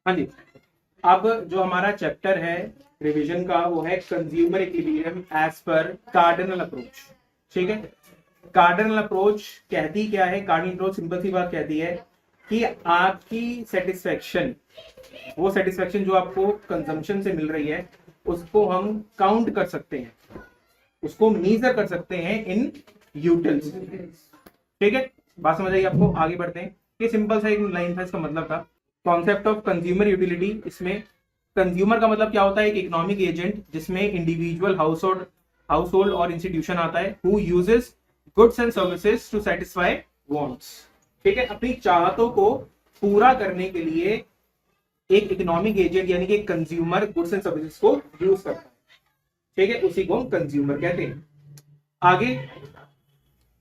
हाँ जी, अब जो हमारा चैप्टर है रिवीजन का वो है consumer equilibrium as per cardinal approach. ठीक है, कार्डिनल अप्रोच कहती क्या है? कार्डिनल अप्रोच सिंपल सी बात कहती है कि आपकी सेटिस्फेक्शन, वो सेटिस्फेक्शन जो आपको कंजम्पशन से मिल रही है उसको हम काउंट कर सकते हैं, उसको मीजर कर सकते हैं इन यूटिल्स। ठीक है, बात समझ आई आपको? आगे बढ़ते हैं। ये सिंपल सा एक लाइन था, इसका मतलब था कॉन्सेप्ट ऑफ कंज्यूमर यूटिलिटी। इसमें कंज्यूमर का मतलब क्या होता है? एक इकोनॉमिक एजेंट जिसमें इंडिविजुअल, हाउस होल्ड और इंस्टीट्यूशन आता है, who uses goods and services to satisfy wants. ठीक है, अपनी चाहतों को पूरा करने के लिए एक इकोनॉमिक एजेंट यानी कि कंज्यूमर गुड्स एंड सर्विसेज को यूज करता है। ठीक है, उसी को हम कंज्यूमर कहते हैं। आगे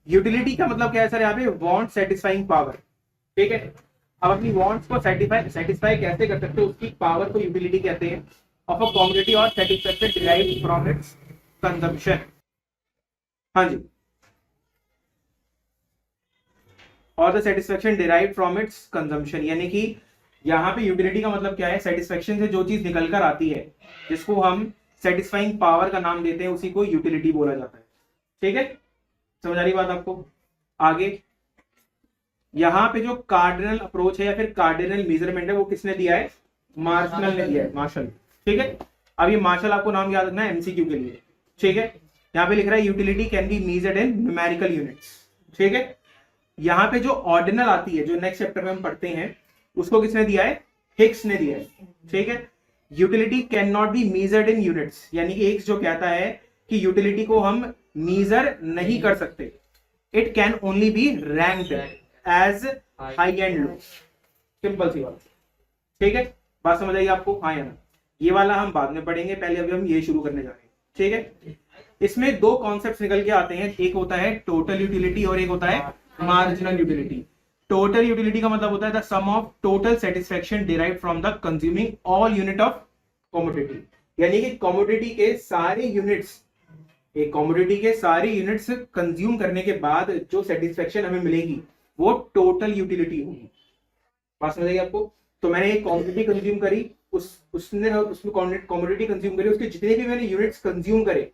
यूटिलिटी का मतलब क्या है सर? यहाँ पे वांट सेटिस्फाइंग पावर। ठीक है, अब अपनी वांट्स को सेटिस्फाई कैसे कर सकते हो, उसकी पावर को यूटिलिटी कहते हैं। ऑफ अ कमोडिटी और satisfaction derived from its consumption. हाँ जी, और the satisfaction derived from its consumption, यानी कि यहाँ पे यूटिलिटी का मतलब क्या है? सेटिस्फैक्शन से जो चीज निकल कर आती है, जिसको हम सेटिस्फाइंग पावर का नाम देते हैं, उसी को यूटिलिटी बोला जाता है। ठीक है, समझ आ रही बात आपको? आगे यहाँ पे जो कार्डिनल अप्रोच है या फिर कार्डिनल मेजरमेंट है वो किसने दिया है? मार्शल ने दिया है, मार्शल। ठीक है, अब ये मार्शल आपको नाम याद रखना है एमसीक्यू के लिए। ठीक है, यहाँ पे लिख रहा है utility can be measured in numerical units. ठीक है, यहाँ पे जो ऑर्डिनल आती है, जो नेक्स्ट चैप्टर में हम पढ़ते हैं, उसको किसने दिया है? हिक्स ने दिया है। ठीक है, utility can not be measured in units, यानी कि हिक्स जो कहता है कि यूटिलिटी को हम मीजर नहीं कर सकते। It can only be ranked as high and low. Simple सी बात। ठीक है, बात समझ आई आपको? हाँ या ना? ये वाला हम बाद में पढ़ेंगे, पहले अभी हम ये शुरू करने जा रहे हैं। ठीक है, इसमें दो कॉन्सेप्ट्स निकल के आते हैं, एक होता है टोटल यूटिलिटी और एक होता है मार्जिनल यूटिलिटी। टोटल यूटिलिटी का मतलब होता है the sum of total satisfaction derived from the consuming all unit of commodity, यानी कि कमोडिटी के सारे यूनिट्स, एक कमोडिटी के सारे यूनिट्स कंज्यूम करने के बाद जो सेटिस्फैक्शन हमें मिलेगी वो टोटल यूटिलिटी होगी। बात समझ आई आपको? तो मैंने एक कमोडिटी कंज्यूम करी, उसमें कमोडिटी कंज्यूम करी, उसके जितने भी मैंने यूनिट्स कंज्यूम करे,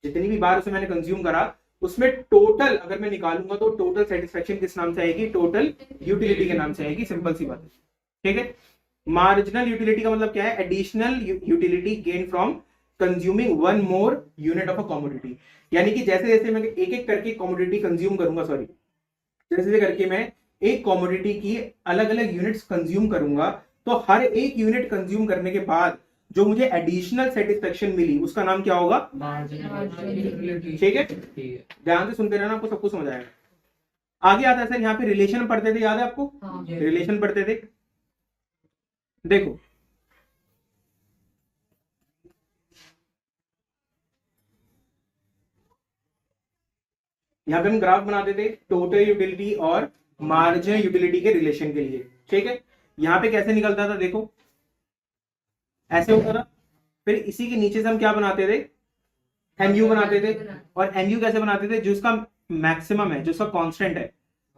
जितनी भी बार उसे मैंने कंज्यूम करा, उसमें टोटल अगर मैं निकालूंगा तो टोटल सेटिस्फैक्शन किस नाम से आएगी? टोटल यूटिलिटी के नाम से आएगी। सिंपल सी बात है। ठीक है, मार्जिनल यूटिलिटी का मतलब क्या है? Additional utility gain from consuming one more unit of a commodity, यानी कि जैसे जैसे मैं एक एक करके कमोडिटी कंज्यूम करूंगा, सॉरी, जैसे जैसे करके मैं एक कमोडिटी की अलग अलग यूनिट्स कंज्यूम करूंगा, तो हर एक यूनिट कंज्यूम करने के बाद जो मुझे एडिशनल सेटिस्फैक्शन मिली उसका नाम क्या होगा? ठीक है, ध्यान से सुनते रहना, आपको सब कुछ समझ आएगा। आगे आता है सर, यहाँ पे रिलेशन पढ़ते थे, याद है आपको? रिलेशन पढ़ते थे। देखो यहाँ पे हम ग्राफ बनाते थे टोटल यूटिलिटी और मार्जिनल यूटिलिटी के रिलेशन के लिए। ठीक है, यहाँ पे कैसे निकलता था? देखो ऐसे होता था, फिर इसी के नीचे से हम क्या बनाते थे? एमयू बनाते थे। और एमयू कैसे बनाते थे? जो इसका मैक्सिमम है, जो इसका कांस्टेंट है,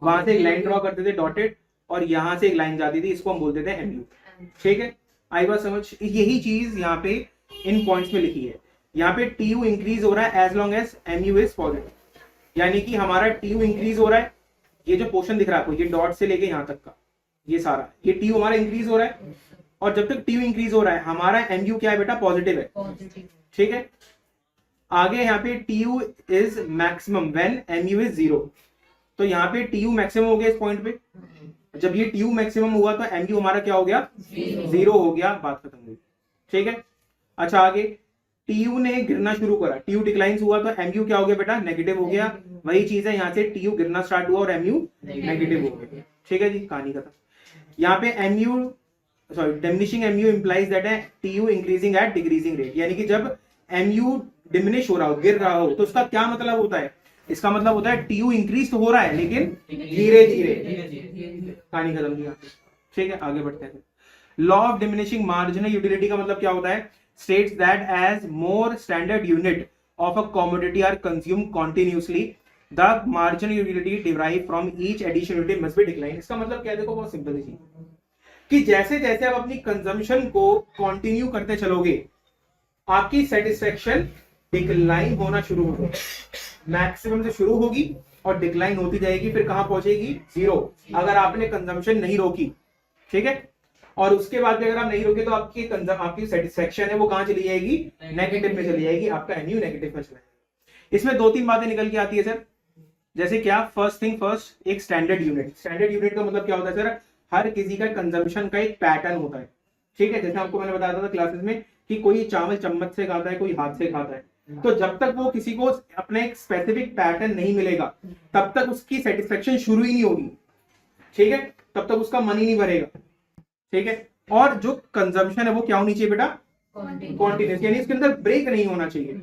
वहां से एक लाइन ड्रॉ करते थे डॉटेड, और यहां से एक लाइन जाती थी, इसको हम बोलते थे एमयू। ठीक है, आई बात समझ? यही चीज यहाँ पे इन पॉइंट्स में लिखी है। यहाँ पे टी यू इंक्रीज हो रहा है as long as MU is positive, यानी कि हमारा टी यू इंक्रीज हो रहा है, ये जो पोर्शन दिख रहा है आपको, ये डॉट से लेके यहां तक का ये सारा, ये टी यू हमारा इंक्रीज हो रहा है, और जब तक टी यू इंक्रीज हो रहा है हमारा एमयू क्या है बेटा? पॉजिटिव है। ठीक है, आगे यहाँ पे T U is maximum when MU is 0, तो यहाँ पे टी यू मैक्सिमम हो गया इस पॉइंट पे। जब ये टी यू मैक्सिमम हुआ तो एमयू हमारा क्या हो गया? 0 हो गया, बात खत्म हुई। ठीक है, अच्छा आगे टीयू ने गिरना शुरू करा, टीयू डिक्लाइंस हुआ तो एमयू क्या हो गया बेटा? नेगेटिव हो गया। वही चीज है, यहाँ से टीयू गिरना स्टार्ट हुआ और एमयू नेगेटिव हो गया। ठीक है जी, कहानी खत्म। यहाँ पे MU, sorry, diminishing MU implies that है TU increasing at decreasing rate, यानी कि जब एमयू डिमिनिश हो रहा हो, गिर रहा हो, तो उसका क्या मतलब होता है? इसका मतलब होता है टीयू इंक्रीज तो हो रहा है लेकिन धीरे धीरे। कहानी खत्म किया। ठीक है, आगे बढ़ते हैं। Law of diminishing marginal utility का मतलब क्या होता है? states that as more standard unit of a commodity are consumed continuously, the marginal utility derived from each additional unit must be declined. इसका मतलब क्या है? देखो बहुत सिंपल सी, कि जैसे जैसे आप अपनी कंजम्पशन को कंटिन्यू करते चलोगे आपकी सेटिस्फेक्शन डिक्लाइन होना शुरू होगा, मैक्सिमम से शुरू होगी और डिक्लाइन होती जाएगी, फिर कहां पहुंचेगी, जीरो, अगर आपने कंजम्पशन नहीं रोकी। ठीक है, और उसके बाद भी अगर आप नहीं रोके तो आपकी सेटिस्फेक्शन है वो कहां चली जाएगी, नेगेटिव में चली जाएगी, आपका एमयू नेगेटिव में चला जाएगा। इसमें दो तीन बातें निकल के आती है सर, जैसे क्या, फर्स्ट थिंग फर्स्ट, एक स्टैंडर्ड यूनिट। स्टैंडर्ड यूनिट का मतलब क्या होता है सर, हर किसी का कंजम्पशन का एक पैटर्न होता है। ठीक है, जैसे आपको मैंने बताया था क्लासेस में कि कोई चावल चम्मच से खाता है, कोई हाथ से खाता है, तो जब तक वो किसी को अपना एक स्पेसिफिक पैटर्न नहीं मिलेगा तब तक उसकी सेटिस्फेक्शन शुरू ही नहीं होगी। ठीक है, तब तक उसका मन ही नहीं भरेगा। ठीक है, और जो कंजम्पशन है वो क्या होनी चाहिए बेटा, कॉन्टिन्यूस, यानी इसके अंदर ब्रेक नहीं होना चाहिए।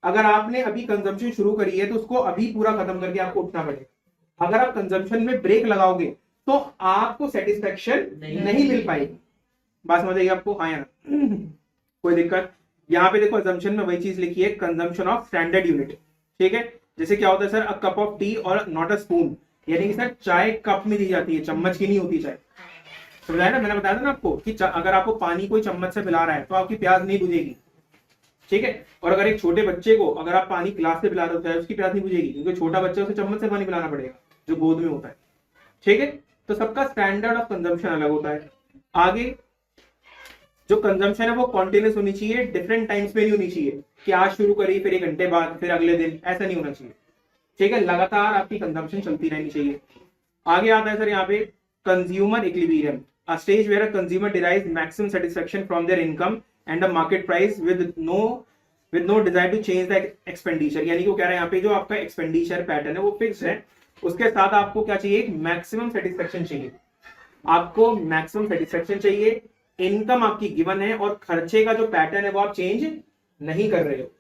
अगर आपने अभी कंजम्पशन शुरू करी है तो उसको अभी पूरा खत्म करके आपको उठना पड़ेगा। अगर आप कंजम्पशन में ब्रेक लगाओगे तो आपको सेटिस्फेक्शन नहीं मिल पाएगी। बात समझ आएगी आपको, हाँ या ना? कोई दिक्कत? यहाँ पे देखो अजम्पशन में वही चीज लिखी है, कंजम्पशन ऑफ स्टैंडर्ड यूनिट। ठीक है, जैसे क्या होता है sir, a cup of T और नॉट अ स्पून, यानी कि सर चाय कप में दी जाती है, चम्मच की नहीं होती चाय। समझाया ना, मैंने बताया था ना आपको कि अगर आपको पानी कोई चम्मच से पिला रहा है तो आपकी प्यास नहीं बुझेगी। ठीक है, और अगर एक छोटे बच्चे को अगर आप पानी गिलास से पिला रहे हो उसकी प्यास नहीं बुझेगी, क्योंकि छोटा बच्चा उसे चम्मच से पानी पिलाना पड़ेगा जो गोद में होता है। ठीक है, तो सबका स्टैंडर्ड ऑफ कंजम्पशन अलग होता है। आगे जो कंजम्पशन है वो कॉन्टिन्यूस होनी चाहिए, डिफरेंट टाइम्स में नहीं होनी चाहिए कि आज शुरू करी फिर 1 घंटे बाद फिर अगले दिन, ऐसा नहीं होना चाहिए। ठीक है, लगातार आपकी कंजम्पशन चलती रहनी चाहिए। आगे आता है सर यहाँ पे consumer equilibrium, a stage where a consumer derives maximum satisfaction from their income and a market price with no desire to change the expenditure, यानी कि वो कह रहे हैं यहाँ पे जो आपका एक्सपेंडिचर पैटर्न है वो फिक्स है, उसके साथ आपको क्या चाहिए, मैक्सिमम सेटिस्फेक्शन चाहिए। आपको मैक्सिमम सेटिस्फेक्शन चाहिए, इनकम आपकी गिवन है और खर्चे का जो पैटर्न है वो आप चेंज नहीं कर रहे हो।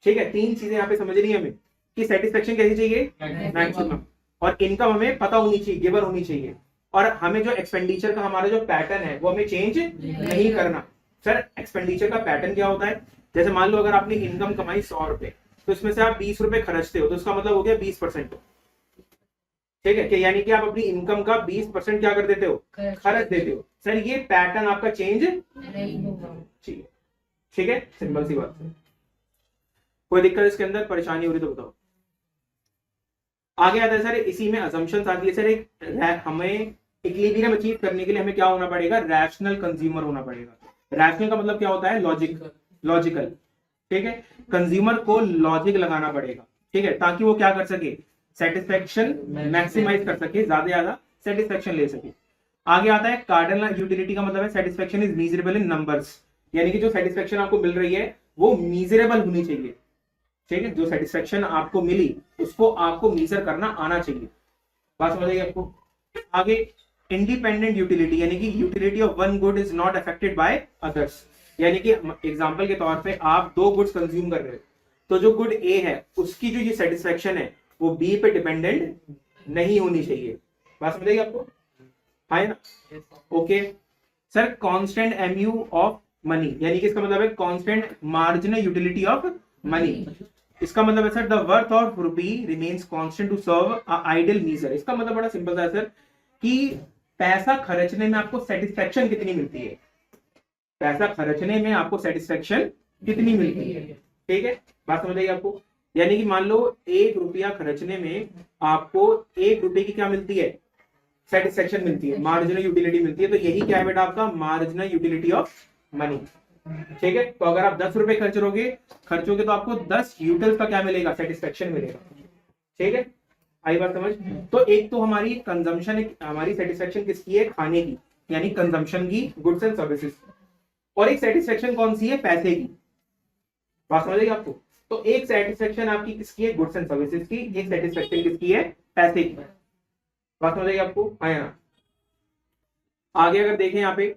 ठीक है, तीन चीजें यहाँ पे समझनी है हमें कि सेटिस्फेक्शन कैसी चाहिए, मैक्सिमम, और इनकम हमें पता होनी चाहिए, गिवन होनी चाहिए, और हमें जो एक्सपेंडिचर का हमारा जो पैटर्न है वो हमें चेंज नहीं करना। सर एक्सपेंडिचर का पैटर्न क्या होता है, जैसे मान लो अगर आपने इनकम कमाई 100 रुपए, तो इसमें से आप 20 रुपए खर्चते हो, तो इसका मतलब हो गया 20%। ठीक है, कि यानी कि आप अपनी इनकम का 20% क्या कर देते हो, खर्च देते हो। सर ये पैटर्न आपका चेंज नहीं होगा। ठीक है, सिंपल सी बात है। कोई दिक्कत इसके अंदर, परेशानी हो रही तो बताओ। आगे आता है सर, इसी में अजम्पशंस आती है सर, एक हमें इक्विलिब्रियम अचीव करने के लिए हमें क्या होना पड़ेगा, रैशनल कंज्यूमर होना पड़ेगा। रैशनल का मतलब क्या होता है, लॉजिकल। ठीक है, कंज्यूमर को लॉजिक लगाना पड़ेगा। ठीक है, ताकि वो क्या कर सके, सेटिस्फेक्शन मैक्सिमाइज कर सके, ज्यादा सेटिस्फेक्शन ले सके। आगे आता है कार्डिनल यूटिलिटी का मतलब है satisfaction is measurable in numbers, यानी कि जो सेटिस्फेक्शन आपको मिल रही है वो मीजरेबल होनी चाहिए। ठीक है, जो सेटिस्फेक्शन आपको मिली उसको आपको मीजर करना आना चाहिए। बात समझ आई आपको? आगे इंडिपेंडेंट यूटिलिटी, यानी कि utility of one good is not affected by others, यानी कि एग्जांपल के तौर पे आप 2 गुड्स कंज्यूम कर रहे हो, तो जो गुड ए है उसकी जो ये सेटिस्फेक्शन है वो बी पे डिपेंडेंट नहीं होनी चाहिए। बात समझ आई आपको, है ना? Okay sir, constant MU of money, यानी कि इसका मतलब है constant marginal utility of money. इसका मतलब है sir the worth of rupee remains constant to serve a ideal measure. इसका मतलब बड़ा सिंपल सा है सर कि पैसा खर्चने में आपको सेटिस्फेक्शन कितनी मिलती है, पैसा खर्चने में आपको सेटिस्फेक्शन कितनी मिलती है। ठीक है, बात समझ आई आपको? यानी कि मान लो 1 रुपया खर्चने में आपको 1 रुपए की क्या मिलती है, सेटिस्फेक्शन मिलती है, मार्जिनल यूटिलिटी मिलती है। तो यही क्या है बेटा आपका मार्जिनल यूटिलिटी ऑफ मनी। ठीक है, तो अगर आप 10 रुपए खर्चोगे तो आपको 10 यूटिल्स का क्या मिलेगा, सेटिस्फेक्शन मिलेगा। ठीक है, आई बात समझ? तो एक तो हमारी कंजम्पशन है, हमारी सेटिस्फेक्शन किसकी है, खाने की, यानी कंजम्पशन की, गुड्स एंड सर्विसेज, और एक सेटिस्फेक्शन कौन सी है, पैसे की। बात समझ आई आपको? तो एक सेटिस्फेक्शन आपकी किसकी है, गुड्स एंड सर्विसेज की, एक सेटिस्फेक्शन किसकी है, पैसे की। बात समझ आई आपको? हाँ, आगे अगर देखें यहाँ पे,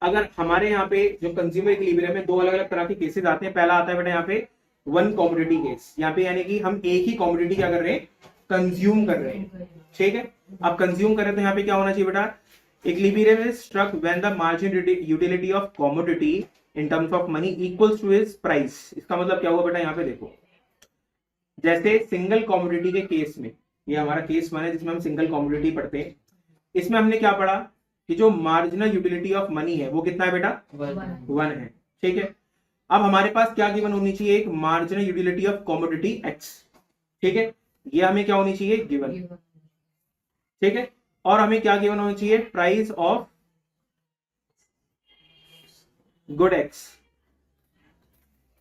अगर हमारे यहाँ पे जो कंज्यूमर इक्विलिब्रियम में 2 अलग अलग तरह के केसेस आते हैं। पहला आता है बेटा यहाँ पे वन कॉमोडिटी केस, यहाँ पे यानी कि हम एक ही कॉमोडिटी क्या कर रहे हैं, कंज्यूम कर रहे हैं। ठीक है, अब कंज्यूम कर रहे हैं तो यहाँ पे क्या होना चाहिए बेटा, equilibrium is struck when the marginal utility of commodity in terms of money equals to its price. इसका मतलब क्या हुआ बेटा, यहाँ पे देखो, जैसे सिंगल कॉमोडिटी के केस में, ये हमारा केस 1 है जिसमें हम सिंगल कॉमोडिटी पढ़ते हैं, इसमें हमने क्या पढ़ा कि जो मार्जिनल यूटिलिटी ऑफ मनी है वो कितना है बेटा, 1 है। ठीक है, अब हमारे पास क्या गिवन होनी चाहिए, एक marginal utility of commodity x. ठीक है, ये हमें क्या होनी चाहिए, गिवन। ठीक है, और हमें क्या गिवन होनी चाहिए, प्राइस ऑफ गुड एक्स।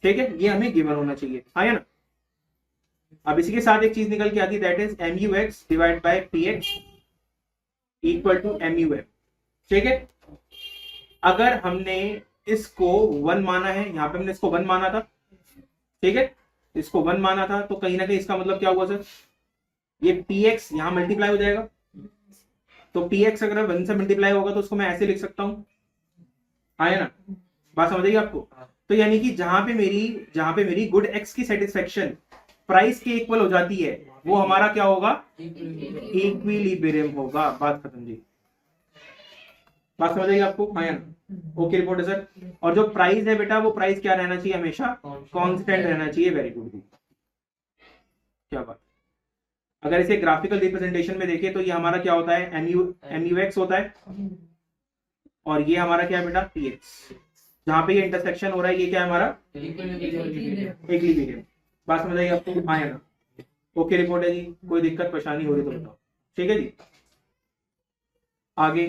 ठीक है, ये हमें गिवन होना चाहिए, आया ना। अब इसी के साथ एक चीज निकल के आती है, that is MUX divide by PX equal to MUM। ठीक है, अगर हमने इसको 1 माना है, यहां पे हमने इसको 1 माना था, ठीक है, इसको 1 माना था, तो कहीं ना कहीं इसका मतलब क्या हुआ सर, ये PX यहां मल्टीप्लाई हो जाएगा। तो PX अगर 1 से मल्टीप्लाई होगा तो उसको मैं ऐसे लिख सकता हूं, आया ना, बात समझ आएगी आपको। तो यानी कि जहां पे मेरी गुड एक्स की सेटिस्फेक्शन प्राइस के इक्वल हो जाती है, वो हमारा क्या होगा, इक्विलिब्रियम होगा। बात खत्म जी, बात समझ आएगी आपको, हाँ या ना। Okay report sir. और जो प्राइस है बेटा, वो प्राइस क्या रहना चाहिए, हमेशा कांस्टेंट रहना चाहिए। वेरी गुड, क्या बात। अगर इसे ग्राफिकल रिप्रेजेंटेशन में देखें तो ये हमारा क्या होता है, MUX होता है, और ये हमारा क्या है बेटा, PX। जहां पे ये इंटरसेक्शन हो रहा है, ये क्या है हमारा, इक्विलिब्रियम। बात समझ आएगी आपको, हाँ या ना। ओके रिपोर्ट है जी, कोई दिक्कत परेशानी हो रही तो बताओ। ठीक है जी, आगे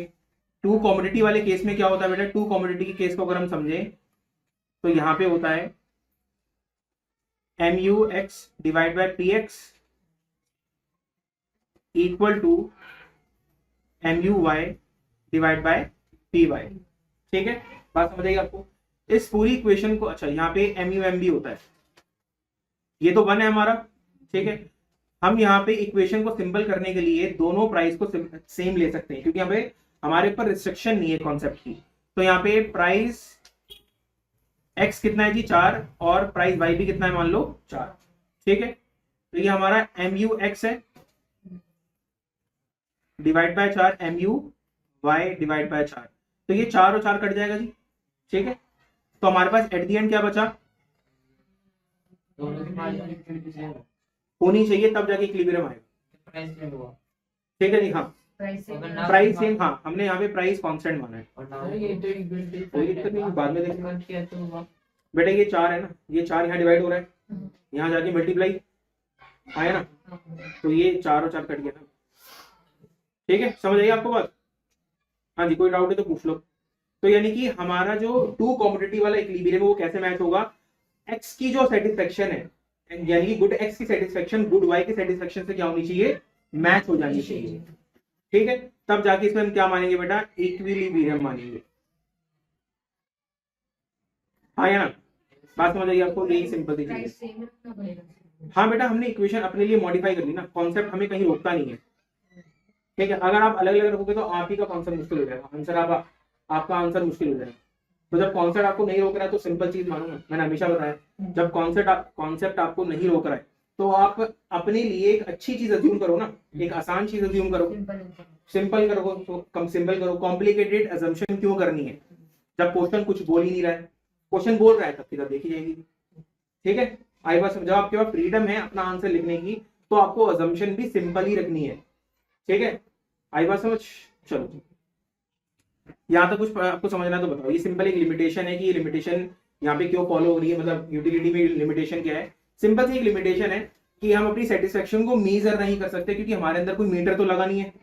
टू कमोडिटी वाले केस में क्या होता है बेटा, टू कमोडिटी के केस को अगर हम समझें तो यहां पे होता है MUX divide by PX equal to MUY divide by PY। ठीक है, बात समझ आएगी आपको। इस पूरी इक्वेशन को, अच्छा यहाँ पे MUM भी होता है, ये तो 1 है हमारा। ठीक है, हम यहाँ पे इक्वेशन को सिंपल करने के लिए दोनों प्राइस को सेम ले सकते हैं, क्योंकि यहाँ पे हमारे ऊपर रिस्ट्रिक्शन नहीं है कॉन्सेप्ट की। तो यहाँ पे प्राइस x कितना है जी, 4, और प्राइस y भी कितना है, मान लो 4। ठीक है, तो ये हमारा MUX है divide by 4, MUY divide bye 4। तो ये 4 और 4 कट जाएगा जी। ठीक है, तो हमारे पास एट द एंड क्या बचा, होनी चाहिए, तब जाके इक्विलिब्रियम आएगा। ठीक है जी, हाँ प्राइस सेम, हाँ हमने यहाँ पे प्राइस कांस्टेंट माना है, कोई दिक्कत नहीं, बाद में देखेंगे। बेटा ये 4 है ना, ये 4 यहाँ डिवाइड हो रहा है, यहाँ जाके मल्टीप्लाई आया ना, तो ये 4 और 4 कट गया ना। ठीक है, समझ आइए आपको बात, हाँ जी, कोई डाउट है तो पूछ लो। तो यानी कि हमारा जो टू कॉमोडिटी वाला इक्विलिब्रियम है वो कैसे मैच होगा, एक्स की जो सेटिस्फेक्शन है, यानी कि गुड एक्स की सेटिस्फेक्शन गुड वाई की सेटिस्फेक्शन से क्या होनी चाहिए, मैच हो जानी चाहिए। ठीक है, तब जाके इसमें हम क्या मानेंगे बेटा, इक्विलिब्रियम मानेंगे। हाँ या ना, बात समझ आई आपको, यही सिंपल सी चीज है। हाँ बेटा, हमने इक्वेशन अपने लिए मॉडिफाई कर ली ना, कॉन्सेप्ट हमें कहीं रोकता नहीं है। ठीक है, अगर आप अलग अलग रखोगे तो आप ही का कॉन्सेप्ट मुश्किल हो जाएगा, आंसर आपका आंसर मुश्किल हो जाएगा। तो जब कॉन्सेप्ट आपको नहीं रोक रहा है तो सिंपल चीज मानो ना, मैंने हमेशा बताया, जब कॉन्सेप्ट आपको नहीं रोक रहा है तो आप अपने लिए एक अच्छी चीज अज्यूम करो ना, एक आसान चीज अज्यूम करो, सिंपल करो, तो कम सिंपल करो। कॉम्प्लिकेटेड अजम्पशन क्यों करनी है, जब क्वेश्चन कुछ बोल ही नहीं रहा है, क्वेश्चन बोल रहा है तब फिर देखी जाएगी। ठीक है, आई बात, जब आपके पास फ्रीडम है अपना आंसर लिखने की तो आपको अजम्पशन भी सिंपल ही रखनी है। ठीक है, आई बात समझ। चलो यहाँ तक कुछ आपको समझना तो बताओ, ये सिंपल एक लिमिटेशन है कि ये लिमिटेशन यहाँ पे क्यों फॉलो हो रही है, मतलब यूटिलिटी में लिमिटेशन क्या है। सिंपल सी एक लिमिटेशन है कि हम अपनी सेटिस्फेक्शन को मेजर नहीं कर सकते, क्योंकि हमारे अंदर कोई मीटर तो लगा नहीं है।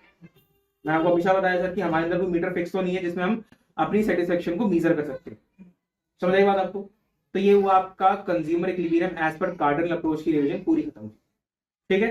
मैं आपको हमेशा बताया सर कि हमारे अंदर कोई मीटर फिक्स तो नहीं है जिसमें हम अपनी सेटिस्फेक्शन को मेजर कर सकते हैं। समझ आई बात आपको। तो ये हुआ आपका कंज्यूमर इक्विलिब्रियम एज पर कार्डनल अप्रोच की रिवीजन पूरी खत्म। ठीक है।